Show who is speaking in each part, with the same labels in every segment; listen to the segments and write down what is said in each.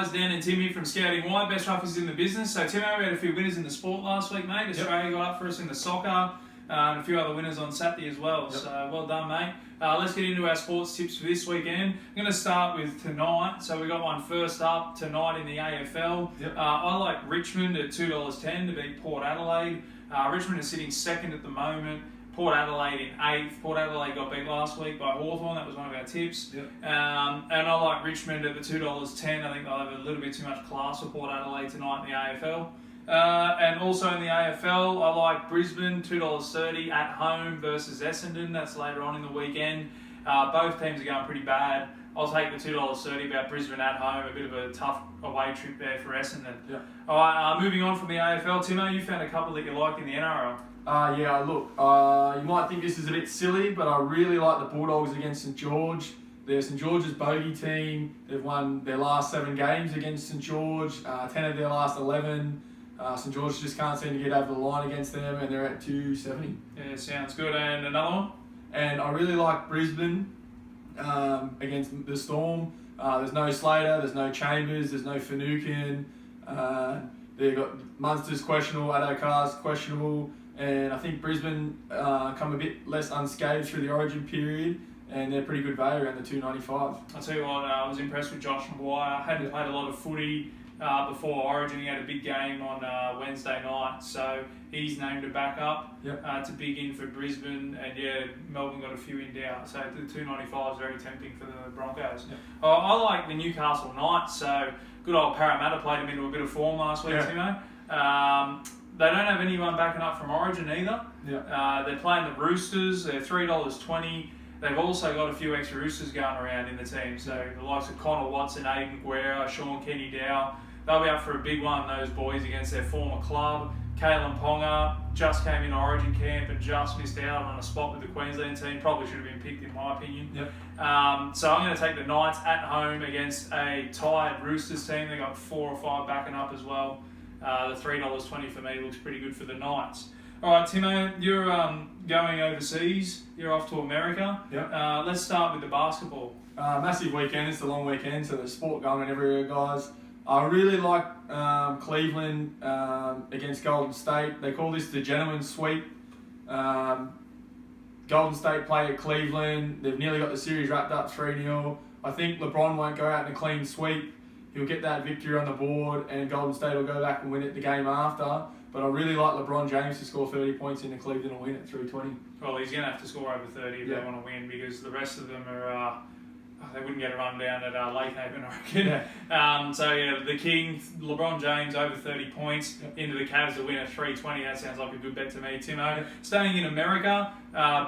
Speaker 1: guys, Dan and Timmy from Scouting White, best roughies in the business. So, Timmy, we had a few winners in the sport last week, mate. Australia got up for us in the soccer, and a few other winners on Saturday as well. So, well done, mate. Let's get into our sports tips for this weekend. I'm going to start with tonight. So, we got one first up tonight in the AFL. I like Richmond at $2.10 to beat Port Adelaide. Richmond is sitting second at the moment. Port Adelaide in 8th. Port Adelaide got beat last week by Hawthorn. That was one of our tips. And I like Richmond at the $2.10. I think they'll have a little bit too much class for Port Adelaide tonight in the AFL. And also in the AFL, I like Brisbane, $2.30 at home versus Essendon. That's later on in the weekend. Both teams are going pretty bad. I'll take the $2.30 about Brisbane at home. A bit of a tough away trip there for Essendon. All right, moving on from the AFL, Timo, you found a couple that you like in the NRL.
Speaker 2: You might think this is a bit silly, but I really like the Bulldogs against St George. They're St George's bogey team. They've won their last 7 games against St George, 10 of their last 11. St George just can't seem to get over the line against them, and they're at $2.70.
Speaker 1: Yeah, sounds good. And another one?
Speaker 2: And I really like Brisbane against the Storm. There's no Slater, there's no Chambers, there's no Finucane. They've got Munster's questionable, Addo-Carr's questionable. And I think Brisbane come a bit less unscathed through the Origin period, and they're pretty good value around the $2.95.
Speaker 1: I'll tell you what, I was impressed with Josh Maguire. Hadn't played a lot of footy before Origin. He had a big game on Wednesday night, so he's named a backup to big in for Brisbane. And Melbourne got a few in doubt, so the $2.95 is very tempting for the Broncos. I like the Newcastle Knights, so good old Parramatta played them into a bit of form last week, Timo. They don't have anyone backing up from Origin either. They're playing the Roosters. They're $3.20. They've also got a few extra Roosters going around in the team. So the likes of Connor Watson, Aiden Guerra, Sean Kenny-Dow, they'll be up for a big one, those boys, against their former club. Kalen Ponga just came in Origin camp and just missed out on a spot with the Queensland team. Probably should have been picked, in my opinion. So I'm going to take the Knights at home against a tired Roosters team. They've got 4 or 5 backing up as well. The $3.20 for me looks pretty good for the Knights. All right, Timo, you're going overseas. You're off to America. Let's start with the basketball.
Speaker 2: Massive weekend. It's a long weekend, so there's sport going on everywhere, guys. I really like Cleveland against Golden State. They call this the gentleman's sweep. Golden State play at Cleveland. They've nearly got the series wrapped up 3-0. I think LeBron won't go out in a clean sweep. He'll get that victory on the board, and Golden State will go back and win it the game after. But I really like LeBron James to score 30 points in the Cleveland and win at $3.20.
Speaker 1: Well, he's going to have to score over 30 if they want to win, because the rest of them are... they wouldn't get a run down at Lake Haven, I reckon. The King, LeBron James, over 30 points into the Cavs to win at $3.20. That sounds like a good bet to me, Timo. Staying in America,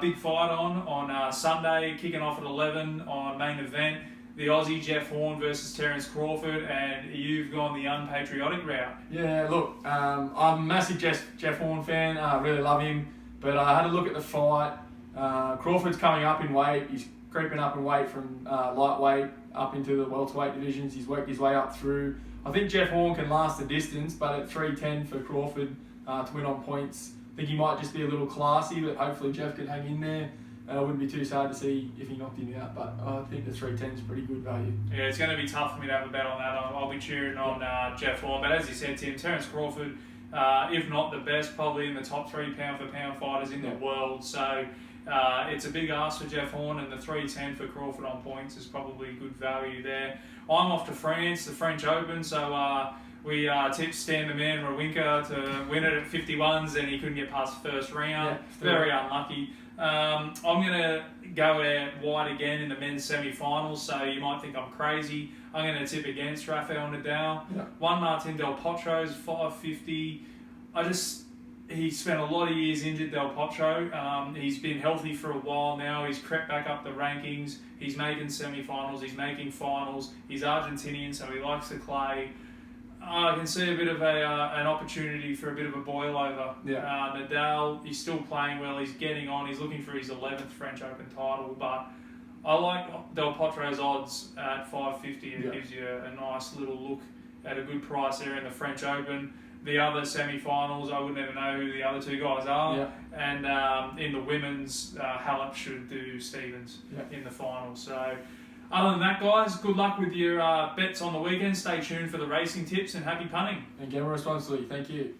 Speaker 1: big fight on Sunday, kicking off at 11 on main event. The Aussie Jeff Horn versus Terence Crawford, and you've gone the unpatriotic route.
Speaker 2: Yeah, look, I'm a massive Jeff Horn fan. I really love him, but I had a look at the fight. Crawford's coming up in weight. He's creeping up in weight from lightweight up into the welterweight divisions. He's worked his way up through. I think Jeff Horn can last the distance, but at $3.10 for Crawford to win on points, I think he might just be a little classy, but hopefully Jeff can hang in there. I wouldn't be too sad to see if he knocked him out, but I think the $3.10 is pretty good value.
Speaker 1: Yeah, it's going to be tough for me to have a bet on that. I'll be cheering on Jeff Horn. But as you said, Tim, Terence Crawford, if not the best, probably in the top 3 pound-for-pound fighters in the world. So it's a big ask for Jeff Horn, and the $3.10 for Crawford on points is probably good value there. I'm off to France, the French Open, so we tipped Stan the Man Rawinka to win it at 51s, and he couldn't get past the first round. Very unlucky. I'm going to go out wide again in the men's semi-finals, so you might think I'm crazy. I'm going to tip against Rafael Nadal. Juan Martín del Potro is $5.50. He spent a lot of years injured, Del Potro. He's been healthy for a while now. He's crept back up the rankings. He's making semi-finals. He's making finals. He's Argentinian, so he likes to clay. I can see a bit of an opportunity for a bit of a boil over. Nadal, he's still playing well. He's getting on. He's looking for his 11th French Open title. But I like Del Potro's odds at $5.50. It gives you a nice little look at a good price there in the French Open. The other semi-finals, I would never know who the other 2 guys are. And in the women's, Halep should do Stevens in the final. So Other than that, guys, good luck with your bets on the weekend. Stay tuned for the racing tips and happy punting.
Speaker 2: And gamble responsibly. Thank you.